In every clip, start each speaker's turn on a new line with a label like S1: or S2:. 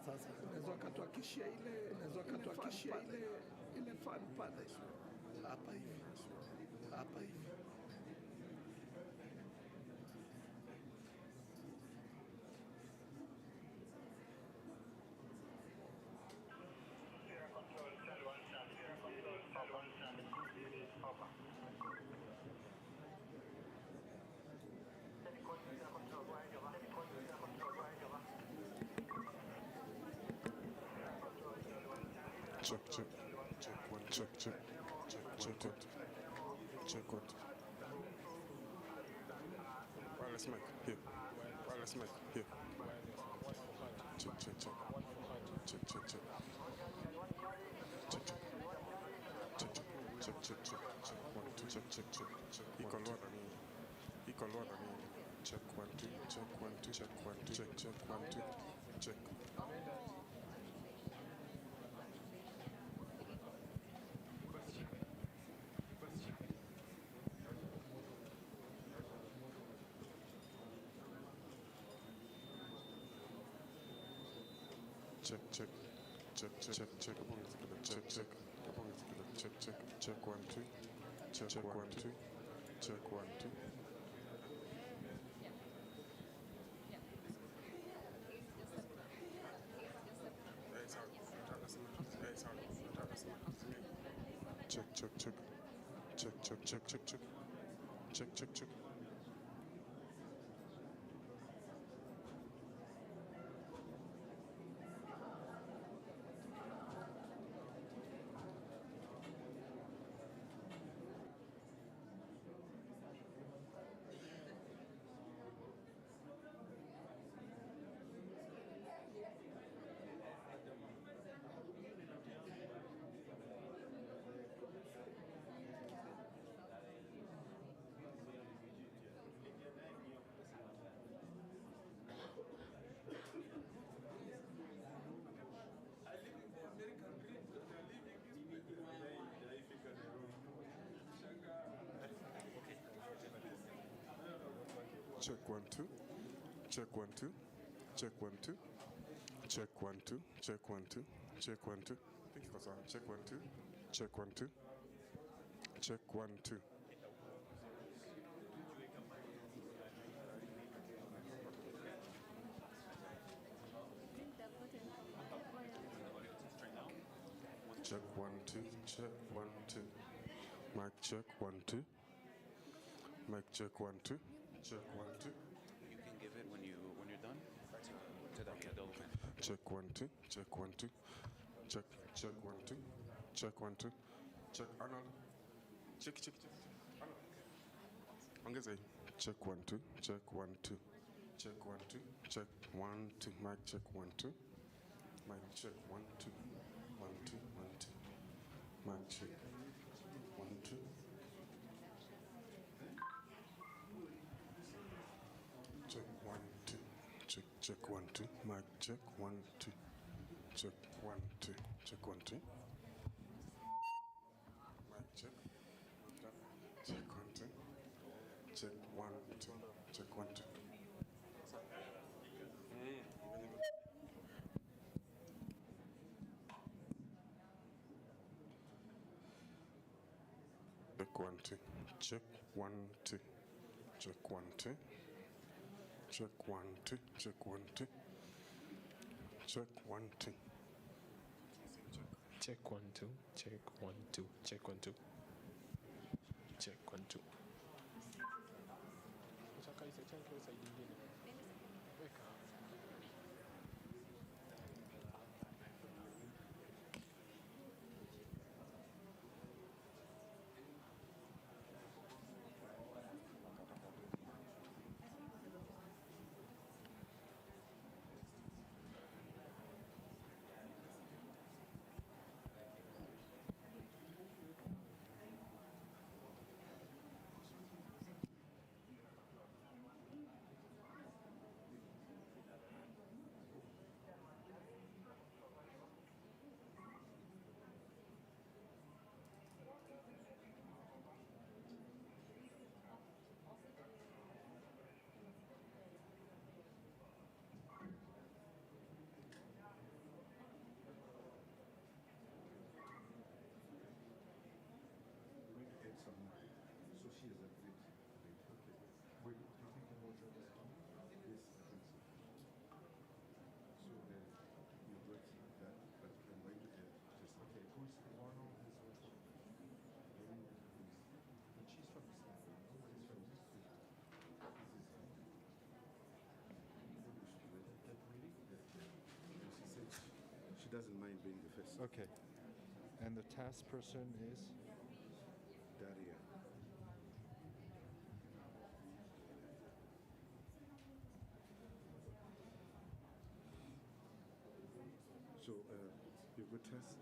S1: sasa unaweza ukatuakishia ile fan pale hapa hivi.
S2: Check what? Wireless mic here. Wireless mic here. Check. Check. 1 2 check. Equal one. Check 1 2 check 1 2 check 1 2 check 1 2 check. Check 1 2 check 1 2 check 1 2. Check. Check 1 2 check 1 2 check 1 2 check 1 2 check 1 2 check 1 2. Think iko sawa. Check 1 2 check 1 2 check 1 2. Check 1 2 check 1 2. Mic check 1 2. Mic check 1 2 check 1 2.
S3: You can give it when you're done. To the middle.
S2: Check 1 2 check 1 2 check 1 2 check 1 2 check Arnold. Check Arnold. Ongeza hii. Check 1 2 check 1 2 check 1 2 check 1 2. Mic check 1 2. Mic check 1 2 1 2 1 2. Mic check 1 2. Check 1 2 check 1 2. Mic check 1 2 check 1 2 check 1 2. Mic check 1 2 check 1 2 check 1 2. Check 1 2 check 1 2 check 1 2 check 1 2 check 1 2 check 1 2
S4: check 1 2 check 1 2 check 1 2 check 1 2. Utaka isa chake au side nyingine? Weka.
S5: doesn't mind being the first.
S6: Okay. And the task person is?
S5: Daria. So, you good test?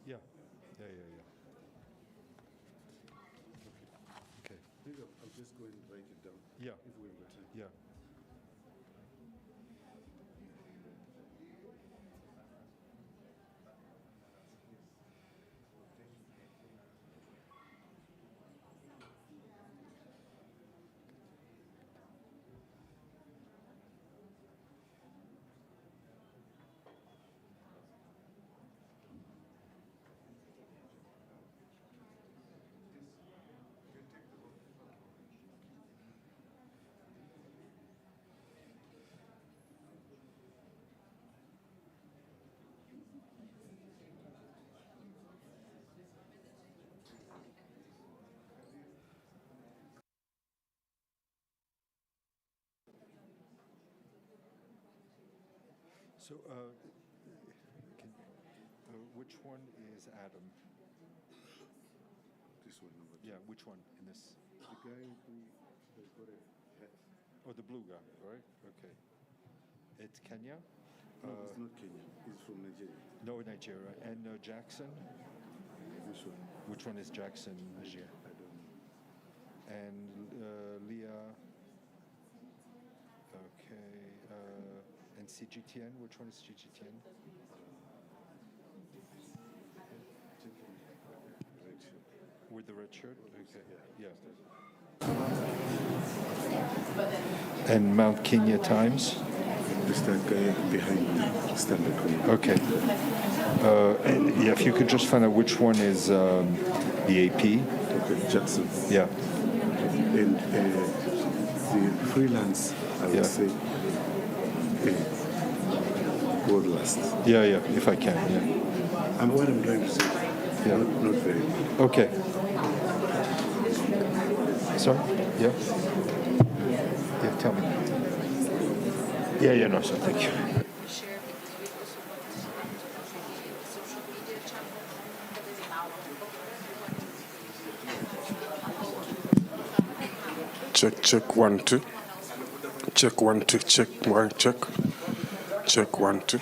S6: Yeah. Yeah. Okay.
S5: Maybe I'll just go and write it down.
S6: Yeah.
S5: If we have time.
S6: Yeah. So, which one is Adam?
S5: This one, number 2.
S6: Yeah, which one in this?
S5: The guy who has got a hat.
S6: Oh, the blue guy, right? Okay. It's Kenya?
S5: No, it's not Kenya. He's from Nigeria.
S6: No, Nigeria. And Jackson?
S5: Which one?
S6: Which one is Jackson? Nigeria.
S5: I don't know.
S6: And Leah? Okay. And CGTN? Which one is CGTN?
S5: Right here.
S6: With the red shirt? Okay. Yeah. And Mount Kenya Times?
S5: It's that guy behind Standard Committee.
S6: Okay. And yeah, if you could just find out which one is the AP.
S5: Okay, Jackson.
S6: Yeah.
S5: And the freelance, I would
S6: Yeah.
S5: say, God last.
S6: Yeah, if I can, yeah.
S5: And what I'm trying to say,
S6: Yeah.
S5: not very good.
S6: Okay. Sorry? Yeah? Yeah, tell me. Yeah, no, sir, thank you.
S7: Share because we also want the social media channel that is now.
S2: Check 1 2. Check 1 2. Check 1 check. Check 1 2.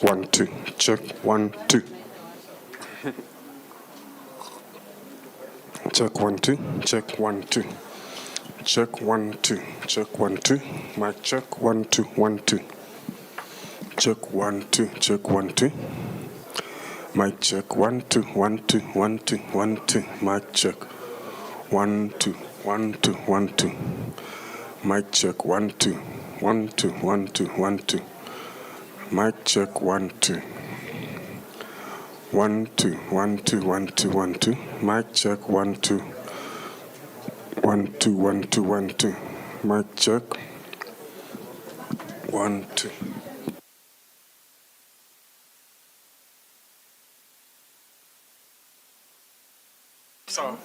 S2: One, two. Check 1 2. Check 1 2. Check 1 2. Check 1 2. Check 1 2. Mic check 1 2 1 2. Check 1 2. Check 1 2. Mic check 1 2 1 2 1 2 1 2. Mic check 1 2 1 2 1 2. Mic check 1 2 1 2 1 2 1 2. Mic check 1 2. 1 2 1 2 1 2 1 2. Mic check 1 2. 1 2 1 2 1 2. Mic check 1 2. So,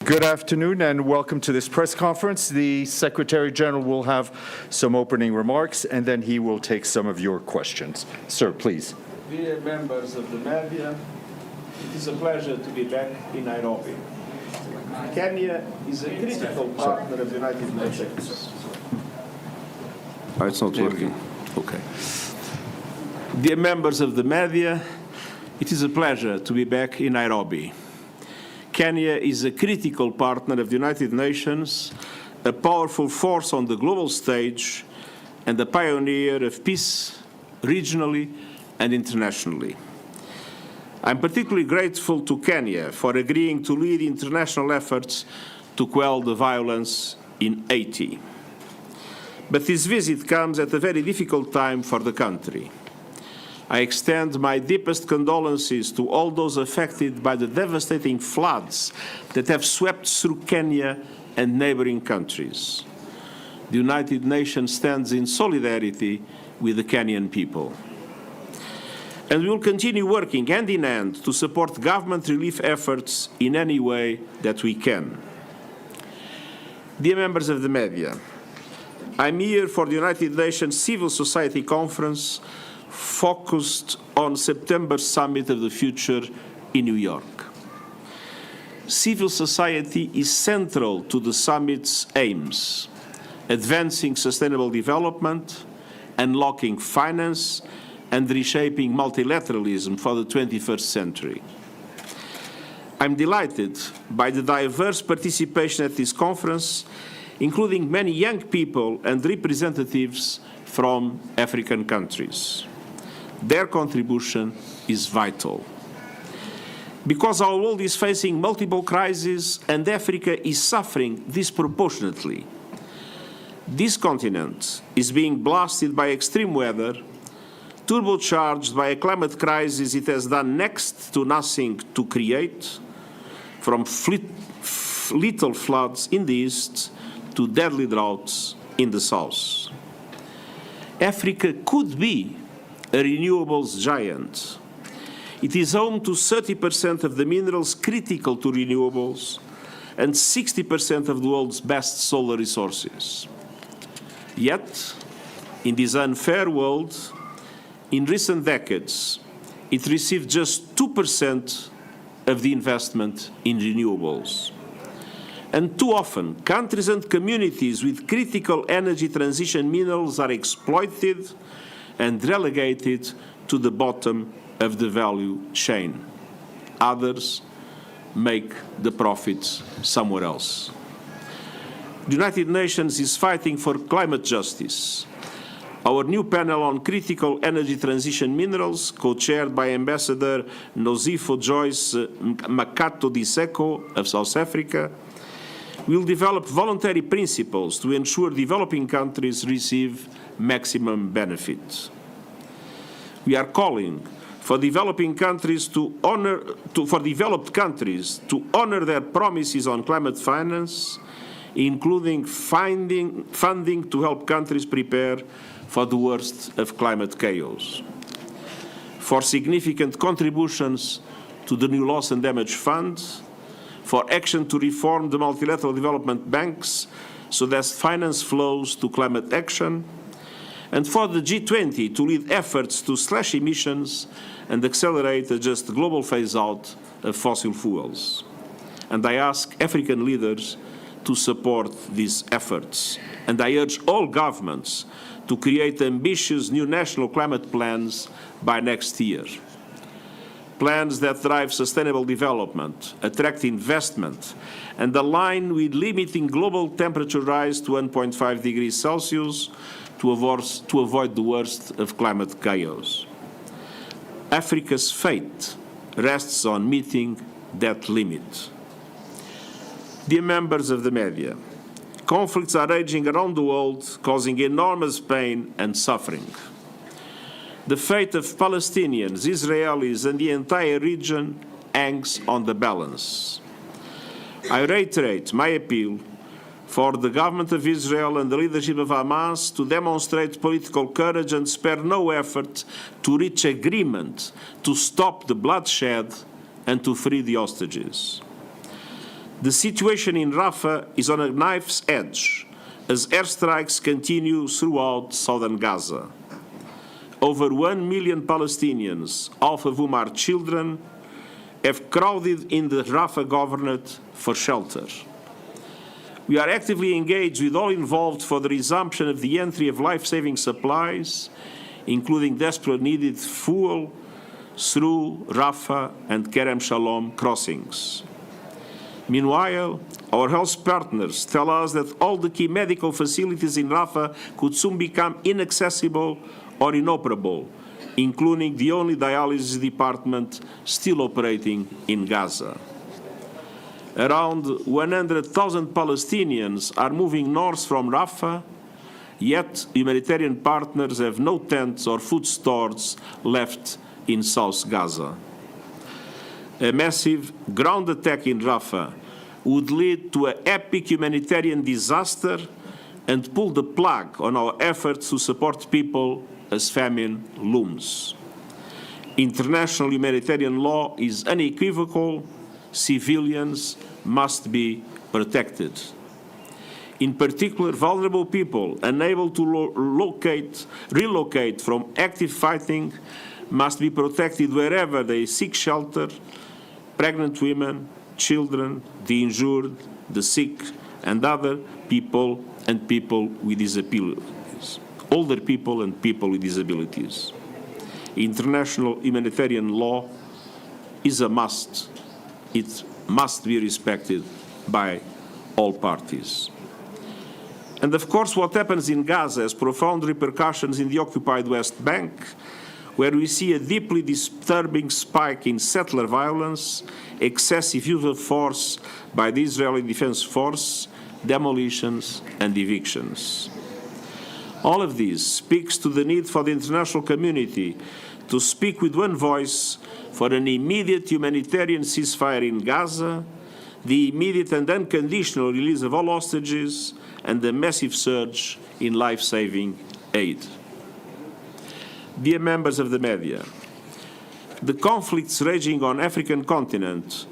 S6: Good afternoon and welcome to this press conference. The Secretary General will have some opening remarks and then he will take some of your questions. Sir, please.
S8: Dear members of the media, it is a pleasure to be back in Nairobi. Kenya is a critical partner of the United Nations. Oh, it's not working. Okay. Dear members of the media, it is a pleasure to be back in Nairobi. Kenya is a critical partner of the United Nations, a powerful force on the global stage, and a pioneer of peace regionally and internationally. I'm particularly grateful to Kenya for agreeing to lead international efforts to quell the violence in Haiti. But this visit comes at a very difficult time for the country. I extend my deepest condolences to all those affected by the devastating floods that have swept through Kenya and neighboring countries. The United Nations stands in solidarity with the Kenyan people. And we will continue working hand in hand to support government relief efforts in any way that we can. Dear members of the media, I'm here for the United Nations Civil Society Conference focused on September's Summit of the Future in New York. Civil society is central to the summit's aims, advancing sustainable development, unlocking finance, and reshaping multilateralism for the 21st century. I'm delighted by the diverse participation at this conference, including many young people and representatives from African countries. Their contribution is vital. Because our world is facing multiple crises and Africa is suffering disproportionately. This continent is being blasted by extreme weather, turbocharged by a climate crisis it has done next to nothing to create, from lethal floods in the east to deadly droughts in the south. Africa could be a renewables giant. It is home to 30% of the minerals critical to renewables and 60% of the world's best solar resources. Yet, in this unfair world, in recent decades, it received just 2% of the investment in renewables. And too often, countries and communities with critical energy transition minerals are exploited and relegated to the bottom of the value chain. Others make the profits somewhere else. The United Nations is fighting for climate justice. Our new panel on critical energy transition minerals, co-chaired by Ambassador Nozifo Joyce Makato Diseko of South Africa, will develop voluntary principles to ensure developing countries receive maximum benefit. We are calling for developing countries to honor their promises on climate finance, including funding to help countries prepare for the worst of climate chaos, for significant contributions to the new Loss and Damage Fund, for action to reform the multilateral development banks so that finance flows to climate action, and for the G20 to lead efforts to slash emissions and accelerate a just global phase-out of fossil fuels. And I ask African leaders to support these efforts. And I urge all governments to create ambitious new national climate plans by next year. Plans that drive sustainable development, attract investment, and align with limiting global temperature rise to 1.5 degrees Celsius to avoid the worst of climate chaos. Africa's fate rests on meeting that limit. Dear members of the media, conflicts are raging around the world, causing enormous pain and suffering. The fate of Palestinians, Israelis, and the entire region hangs on the balance. I reiterate my appeal for the government of Israel and the leadership of Hamas to demonstrate political courage and spare no effort to reach agreement to stop the bloodshed and to free the hostages. The situation in Rafah is on a knife's edge as airstrikes continue throughout southern Gaza. Over 1 million Palestinians, half of whom are children, have crowded in the Rafah governorate for shelter. We are actively engaged with all involved for the resumption of the entry of life-saving supplies, including desperately needed fuel, through Rafah and Kerem Shalom crossings. Meanwhile, our health partners tell us that all the key medical facilities in Rafah could soon become inaccessible or inoperable, including the only dialysis department still operating in Gaza. Around 100,000 Palestinians are moving north from Rafah, yet humanitarian partners have no tents or food stores left in South Gaza. A massive ground attack in Rafah would lead to an epic humanitarian disaster and pull the plug on our efforts to support people as famine looms. International humanitarian law is unequivocal. Civilians must be protected. In particular, vulnerable people unable to relocate from active fighting must be protected wherever they seek shelter. Pregnant women, children, the injured, the sick, and other people and people with disabilities. Older people and people with disabilities. International humanitarian law is a must. It must be respected by all parties. And of course, what happens in Gaza has profound repercussions in the occupied West Bank, where we see a deeply disturbing spike in settler violence, excessive use of force by the Israeli Defense Force, demolitions and evictions. All of this speaks to the need for the international community to speak with one voice for an immediate humanitarian ceasefire in Gaza, the immediate and unconditional release of all hostages, and the massive surge in life-saving aid. Dear members of the media, the conflicts raging on the African continent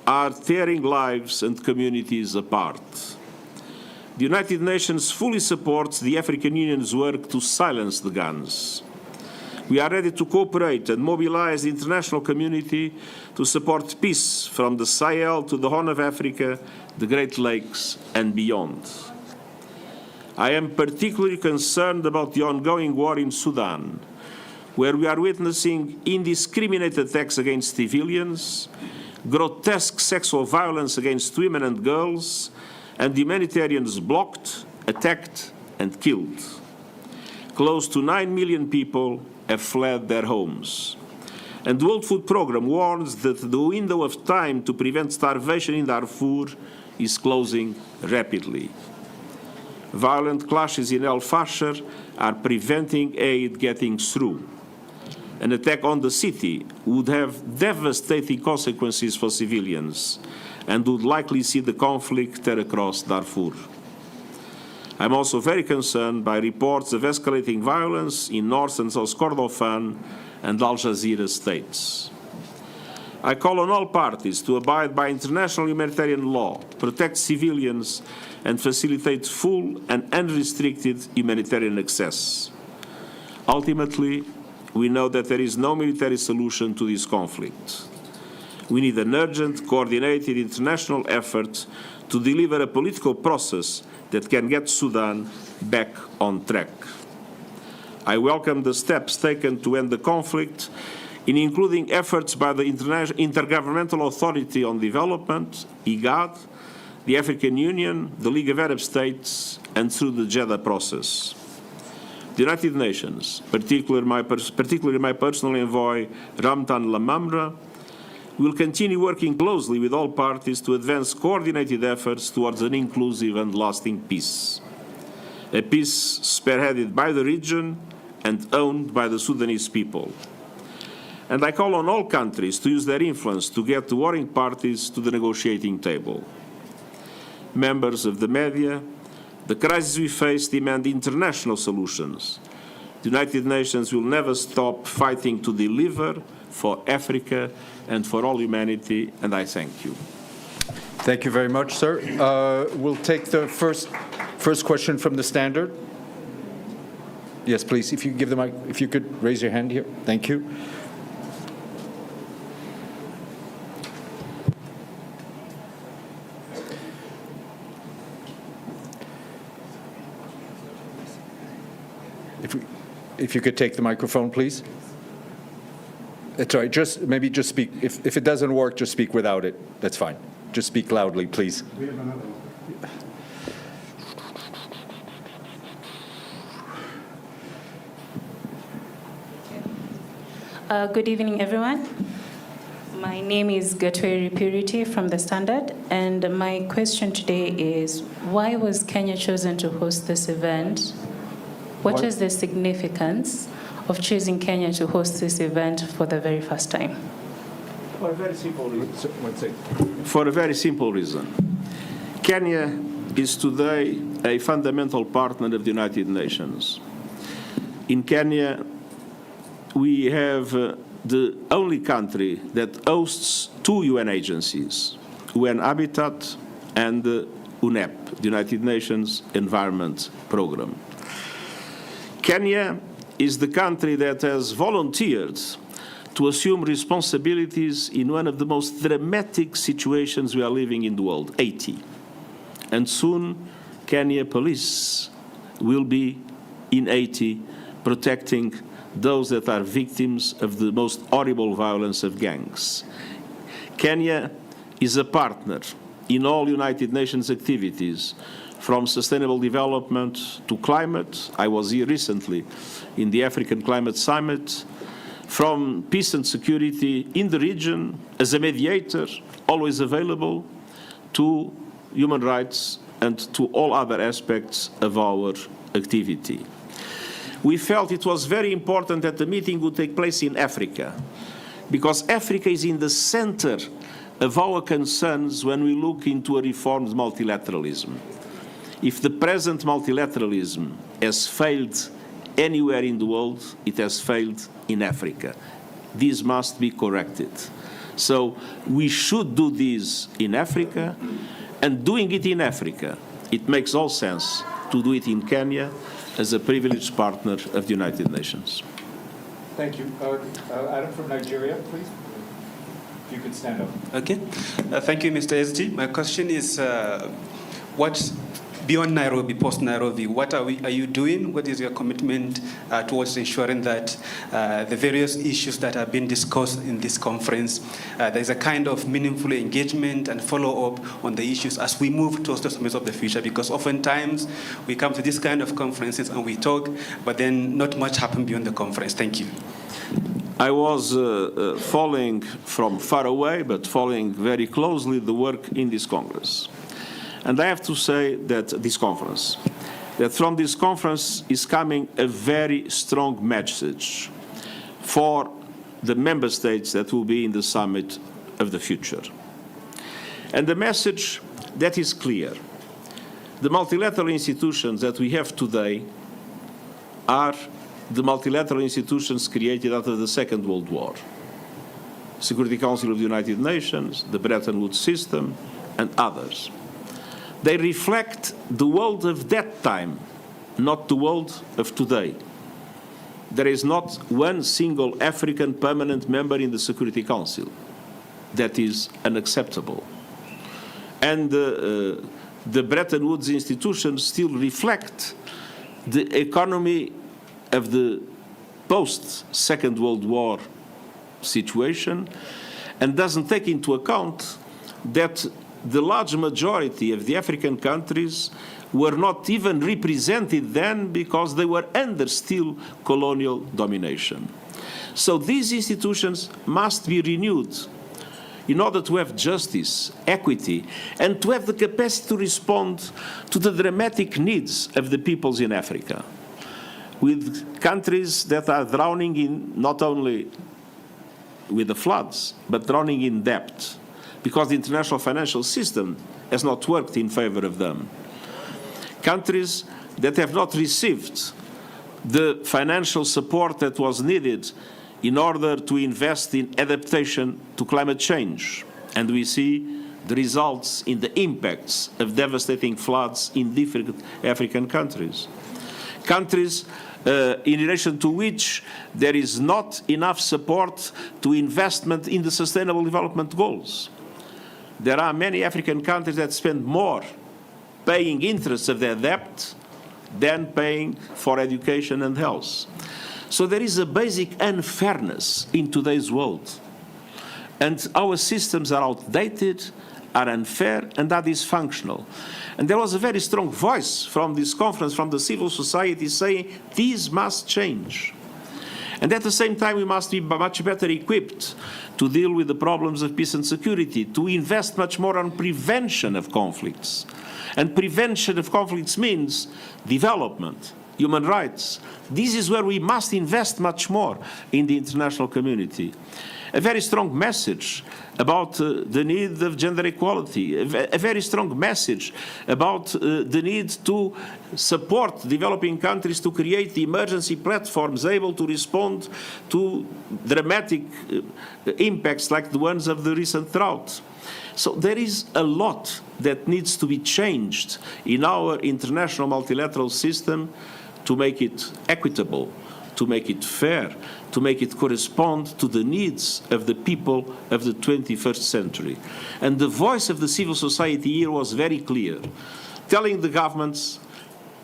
S8: are tearing lives and communities apart. The United Nations fully supports the African Union's work to silence the guns. We are ready to cooperate and mobilize the international community to support peace from the Sahel to the Horn of Africa, the Great Lakes, and beyond. I am particularly concerned about the ongoing war in Sudan, where we are witnessing indiscriminate attacks against civilians, grotesque sexual violence against women and girls, and humanitarians blocked, attacked, and killed. Close to 9 million people have fled their homes. And the World Food Programme warns that the window of time to prevent starvation in Darfur is closing rapidly. Violent clashes in El Fasher are preventing aid getting through. An attack on the city would have devastating consequences for civilians and would likely see the conflict tear across Darfur. I'm also very concerned by reports of escalating violence in North and South Kordofan and Al Jazeera states. I call on all parties to abide by international humanitarian law, protect civilians, and facilitate full and unrestricted humanitarian access. Ultimately, we know that there is no military solution to this conflict. We need an urgent, coordinated international effort to deliver a political process that can get Sudan back on track. I welcome the steps taken to end the conflict, including efforts by the Intergovernmental Authority on Development, IGAD, the African Union, the League of Arab States, and through the Jeddah process. The United Nations, particularly my personal envoy, Ramtan Lamamra, will continue working closely with all parties to advance coordinated efforts towards an inclusive and lasting peace. A peace spearheaded by the region and owned by the Sudanese people. And I call on all countries to use their influence to get the warring parties to the negotiating table. Members of the media, the crises we face demand international solutions. The United Nations will never stop fighting to deliver for Africa and for all humanity, and I thank you.
S6: Thank you very much, sir. We'll take the first question from the Standard. Yes, please, if you give the mic, if you could raise your hand here. Thank you. If you could take the microphone, please. That's all right. Maybe just speak. If it doesn't work, just speak without it. That's fine. Just speak loudly, please.
S9: Good evening, everyone. My name is Gatweri Purity from The Standard, and my question today is, why was Kenya chosen to host this event? What is the significance of choosing Kenya to host this event for the very first time?
S8: For a very simple reason. For a very simple reason. Kenya is today a fundamental partner of the United Nations. In Kenya, we have the only country that hosts two UN agencies, UN Habitat and UNEP, the United Nations Environment Programme. Kenya is the country that has volunteered to assume responsibilities in one of the most dramatic situations we are living in the world, Haiti. And soon, Kenya police will be in Haiti protecting those that are victims of the most horrible violence of gangs. Kenya is a partner in all United Nations activities, from sustainable development to climate. I was here recently in the African Climate Summit. From peace and security in the region, as a mediator, always available, to human rights and to all other aspects of our activity. We felt it was very important that the meeting would take place in Africa, because Africa is in the center of our concerns when we look into a reformed multilateralism. If the present multilateralism has failed anywhere in the world, it has failed in Africa. This must be corrected. So we should do this in Africa, and doing it in Africa, it makes all sense to do it in Kenya as a privileged partner of the United Nations.
S6: Thank you. Adam from Nigeria, please. If you could stand up.
S10: Okay. Thank you, Mr. SG. My question is, what beyond Nairobi, post-Nairobi, what are you doing? What is your commitment towards ensuring that the various issues that have been discussed in this conference, there's a kind of meaningful engagement and follow-up on the issues as we move towards the summits of the future? Because oftentimes we come to this kind of conferences and we talk, but then not much happens beyond the conference. Thank you.
S8: I was following from far away, but following very closely the work in this Congress. And I have to say that from this conference is coming a very strong message for the member states that will be in the summit of the future. And the message that is clear: the multilateral institutions that we have today are the multilateral institutions created after the Second World War. Security Council of the United Nations, the Bretton Woods system, and others. They reflect the world of that time, not the world of today. There is not one single African permanent member in the Security Council. That is unacceptable. And the Bretton Woods institutions still reflect the economy of the post-Second World War situation, and doesn't take into account that the large majority of the African countries were not even represented then because they were under still colonial domination. So these institutions must be renewed in order to have justice, equity, and to have the capacity to respond to the dramatic needs of the peoples in Africa, with countries that are drowning in not only with the floods, but drowning in debt, because the international financial system has not worked in favor of them. Countries that have not received the financial support that was needed in order to invest in adaptation to climate change. And we see the results in the impacts of devastating floods in different African countries. Countries in relation to which there is not enough support to investment in the Sustainable Development Goals. There are many African countries that spend more paying interest of their debt than paying for education and health. So there is a basic unfairness in today's world. And our systems are outdated, are unfair, and are dysfunctional. And there was a very strong voice from this conference, from the civil society, saying these must change. And at the same time, we must be much better equipped to deal with the problems of peace and security, to invest much more on prevention of conflicts. And prevention of conflicts means development, human rights. This is where we must invest much more in the international community. A very strong message about the need of gender equality, a very strong message about the need to support developing countries to create the emergency platforms able to respond to dramatic impacts like the ones of the recent drought. So there is a lot that needs to be changed in our international multilateral system to make it equitable, to make it fair, to make it correspond to the needs of the people of the 21st century. And the voice of the civil society here was very clear, telling the governments,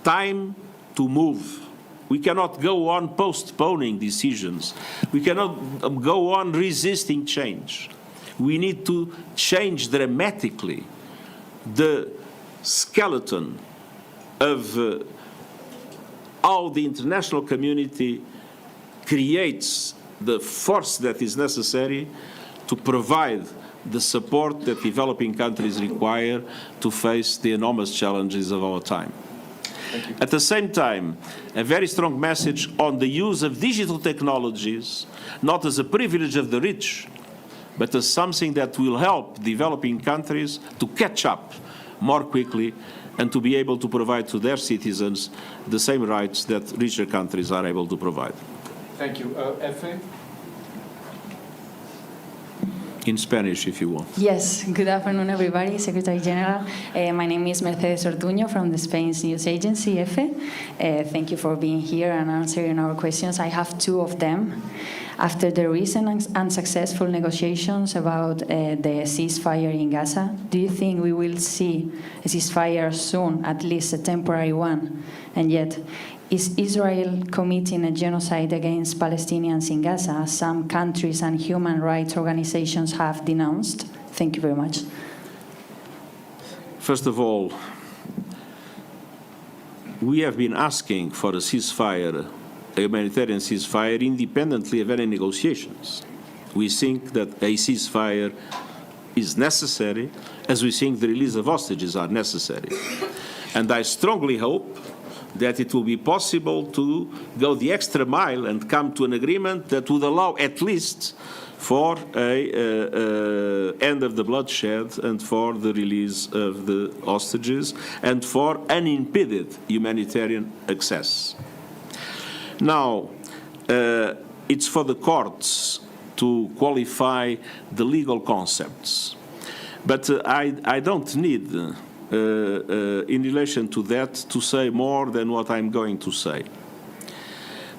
S8: time to move. We cannot go on postponing decisions. We cannot go on resisting change. We need to change dramatically the skeleton of how the international community creates the force that is necessary to provide the support that developing countries require to face the enormous challenges of our time. At the same time, a very strong message on the use of digital technologies, not as a privilege of the rich, but as something that will help developing countries to catch up more quickly and to be able to provide to their citizens the same rights that richer countries are able to provide.
S6: Thank you. Efe?
S8: In Spanish, if you want.
S11: Yes, good afternoon, everybody. Secretary General, my name is Mercedes Ortuño from the Spain's news agency, EFE. Thank you for being here and answering our questions. I have two of them. After the recent unsuccessful negotiations about the ceasefire in Gaza, do you think we will see a ceasefire soon, at least a temporary one? And yet, is Israel committing a genocide against Palestinians in Gaza, as some countries and human rights organizations have denounced? Thank you very much.
S8: First of all, we have been asking for a ceasefire, a humanitarian ceasefire, independently of any negotiations. We think that a ceasefire is necessary, as we think the release of hostages are necessary. And I strongly hope that it will be possible to go the extra mile and come to an agreement that would allow at least for a end of the bloodshed and for the release of the hostages and for unimpeded humanitarian access. Now, it's for the courts to qualify the legal concepts. But I don't need, in relation to that, to say more than what I'm going to say.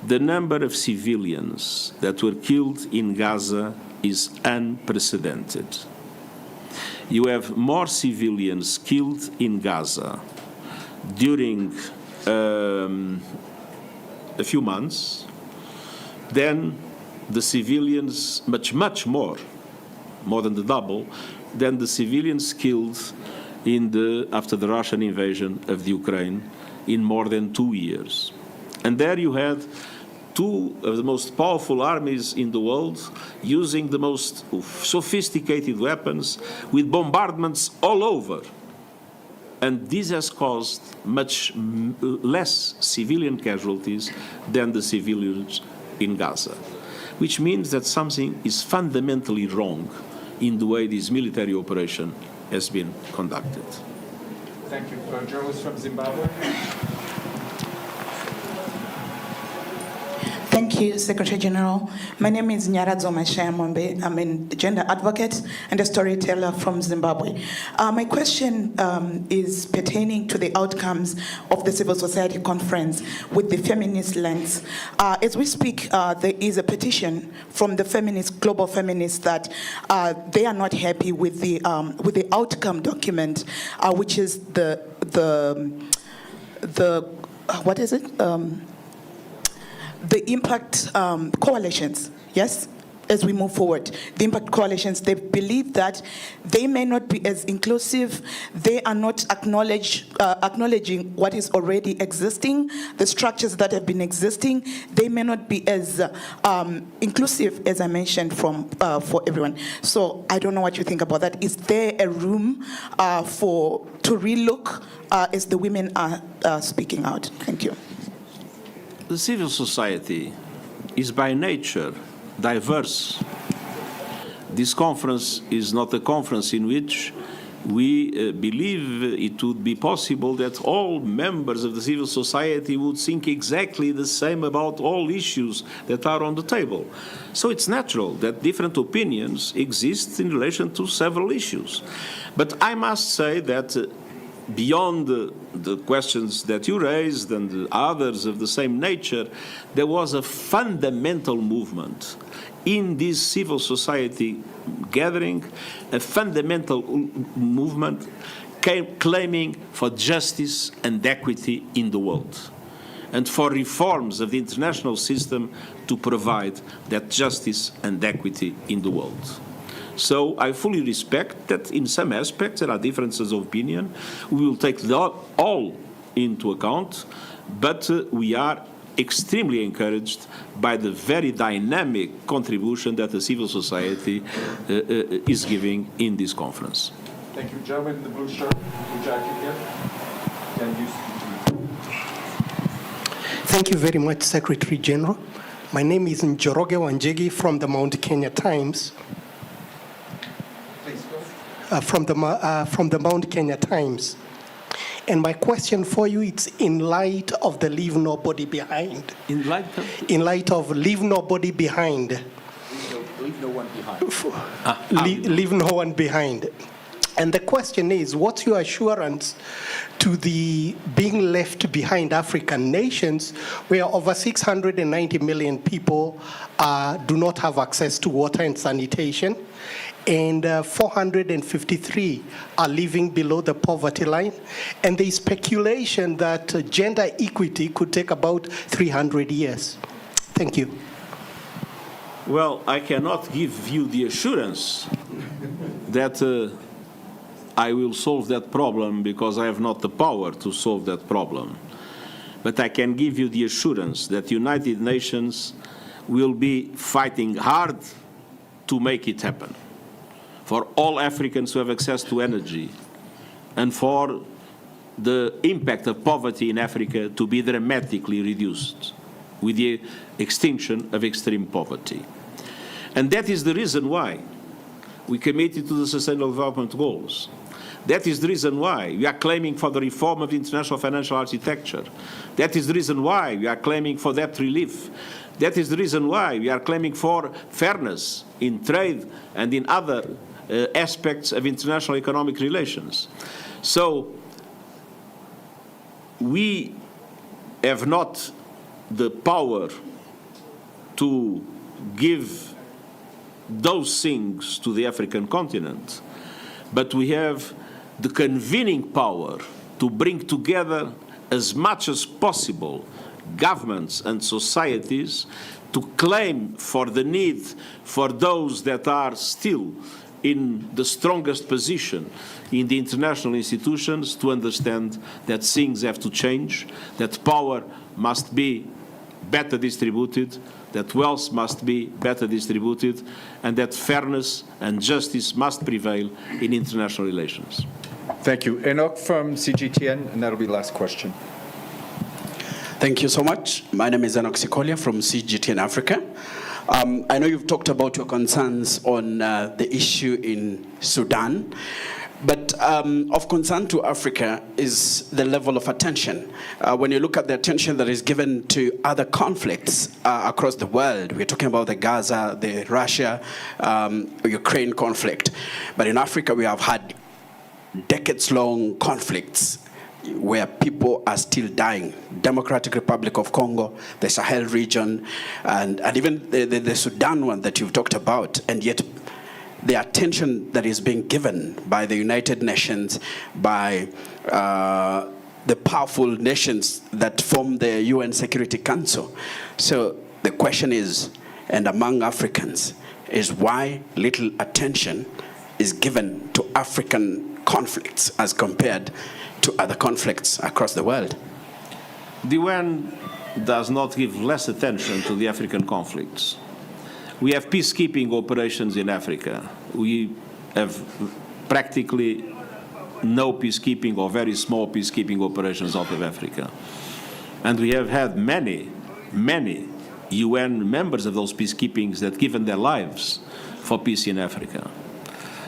S8: The number of civilians that were killed in Gaza is unprecedented. You have more civilians killed in Gaza during a few months than the civilians, much more than the double, than the civilians killed after the Russian invasion of the Ukraine in more than 2 years. And there you had two of the most powerful armies in the world using the most sophisticated weapons with bombardments all over. And this has caused much less civilian casualties than the civilians in Gaza, which means that something is fundamentally wrong in the way this military operation has been conducted.
S6: Thank you. Journalist from Zimbabwe.
S12: Thank you, Secretary General. My name is Nyaradzo Mashayamombe. I'm a gender advocate and a storyteller from Zimbabwe. My question is pertaining to the outcomes of the civil society conference with the feminist lens. As we speak, there is a petition from the global feminists that they are not happy with the outcome document, which is what is it? The impact coalitions, yes? As we move forward, the impact coalitions, they believe that they may not be as inclusive, they are not acknowledging what is already existing, the structures that have been existing, they may not be as inclusive, as I mentioned, for everyone. So I don't know what you think about that. Is there a room to relook as the women are speaking out? Thank you.
S8: The civil society is by nature diverse. This conference is not a conference in which we believe it would be possible that all members of the civil society would think exactly the same about all issues that are on the table. So it's natural that different opinions exist in relation to several issues. But I must say that beyond the questions that you raised and others of the same nature, there was a fundamental movement in this civil society gathering, a fundamental movement claiming for justice and equity in the world, and for reforms of the international system to provide that justice and equity in the world. So I fully respect that in some aspects there are differences of opinion. We will take all into account, but we are extremely encouraged by the very dynamic contribution that the civil society is giving in this conference.
S6: Thank you. Gentleman in the blue shirt, blue jacket here.
S13: Thank you very much, Secretary General. My name is Njoroge Wanjegi from the Mount Kenya Times. From the Mount Kenya Times. And my question for you is in light of the Leave Nobody Behind. In light of Leave Nobody Behind.
S6: Leave no one behind.
S13: Leave no one behind. And the question is, what's your assurance to the being left behind African nations where over 690 million people do not have access to water and sanitation, and 453 are living below the poverty line, and there is speculation that gender equity could take about 300 years? Thank you.
S8: Well, I cannot give you the assurance that I will solve that problem because I have not the power to solve that problem. But I can give you the assurance that the United Nations will be fighting hard to make it happen, for all Africans who have access to energy, and for the impact of poverty in Africa to be dramatically reduced with the extinction of extreme poverty. And that is the reason why we committed to the Sustainable Development Goals. That is the reason why we are claiming for the reform of the international financial architecture. That is the reason why we are claiming for debt relief. That is the reason why we are claiming for fairness in trade and in other aspects of international economic relations. So we have not the power to give those things to the African continent, but we have the convening power to bring together as much as possible governments and societies to claim for the need for those that are still in the strongest position in the international institutions to understand that things have to change, that power must be better distributed, that wealth must be better distributed, and that fairness and justice must prevail in international relations.
S6: Thank you. Enoch from CGTN, and that'll be the last question.
S14: Thank you so much. My name is Enoch Sikolia from CGTN Africa. I know you've talked about your concerns on the issue in Sudan, But of concern to Africa is the level of attention. When you look at the attention that is given to other conflicts across the world, we're talking about the Gaza, the Russia, Ukraine conflict. But in Africa, we have had decades-long conflicts where people are still dying. Democratic Republic of Congo, the Sahel region, and even the Sudan one that you've talked about, and yet the attention that is being given by the United Nations, by the powerful nations that form the UN Security Council. So the question is, and among Africans, is why little attention is given to African conflicts as compared to other conflicts across the world?
S8: The UN does not give less attention to the African conflicts. We have peacekeeping operations in Africa. We have practically no peacekeeping or very small peacekeeping operations out of Africa. And we have had many UN members of those peacekeepings that have given their lives for peace in Africa.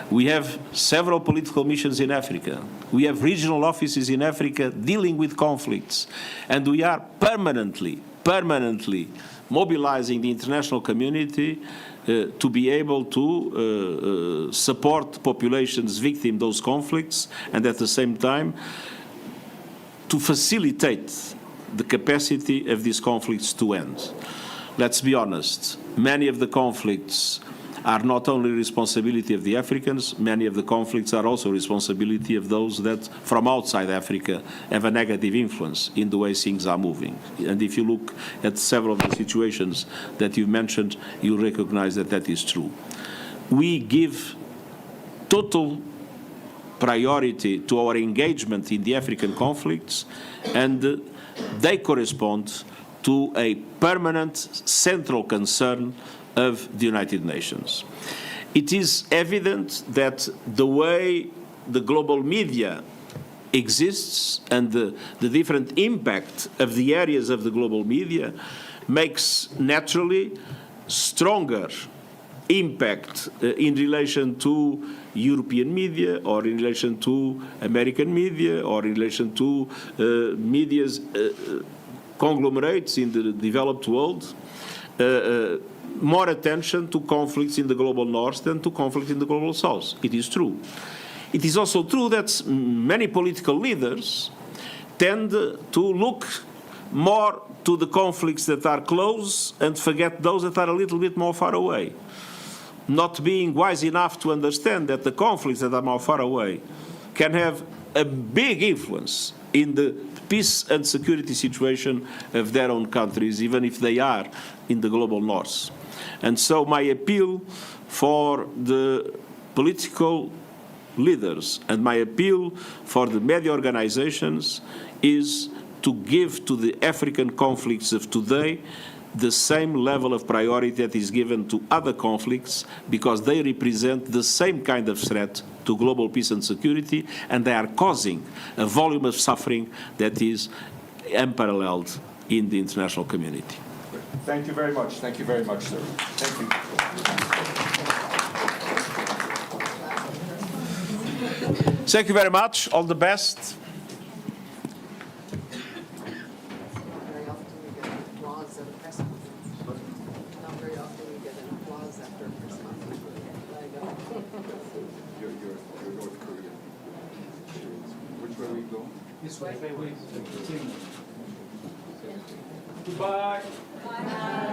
S8: We have several political missions in Africa. We have regional offices in Africa dealing with conflicts. And we are permanently mobilizing the international community to be able to support populations victim those conflicts, and at the same time to facilitate the capacity of these conflicts to end. Let's be honest, many of the conflicts are not only responsibility of the Africans, many of the conflicts are also responsibility of those that from outside Africa have a negative influence in the way things are moving. And if you look at several of the situations that you mentioned, you recognize that that is true. We give total priority to our engagement in the African conflicts, and they correspond to a permanent central concern of the United Nations. It is evident that the way the global media exists and the different impact of the areas of the global media makes naturally stronger impact in relation to European media, or in relation to American media, or in relation to media's conglomerates in the developed world. More attention to conflicts in the global north than to conflict in the global south. It is true. It is also true that many political leaders tend to look more to the conflicts that are close and forget those that are a little bit more far away, not being wise enough to understand that the conflicts that are more far away can have a big influence in the peace and security situation of their own countries, even if they are in the global north. And so my appeal for the political leaders and my appeal for the media organizations is to give to the African conflicts of today the same level of priority that is given to other conflicts, because they represent the same kind of threat to global peace and security, and they are causing a volume of suffering that is unparalleled in the international community.
S6: Thank you very much. Thank you very much, sir. Thank you.
S8: Thank you very much. All the best.
S7: Very often we get an applause at a press conference. Not very often we get an applause after a press conference.
S2: You're North Korean. Which way we go?
S7: This way.
S2: Goodbye.
S7: Bye.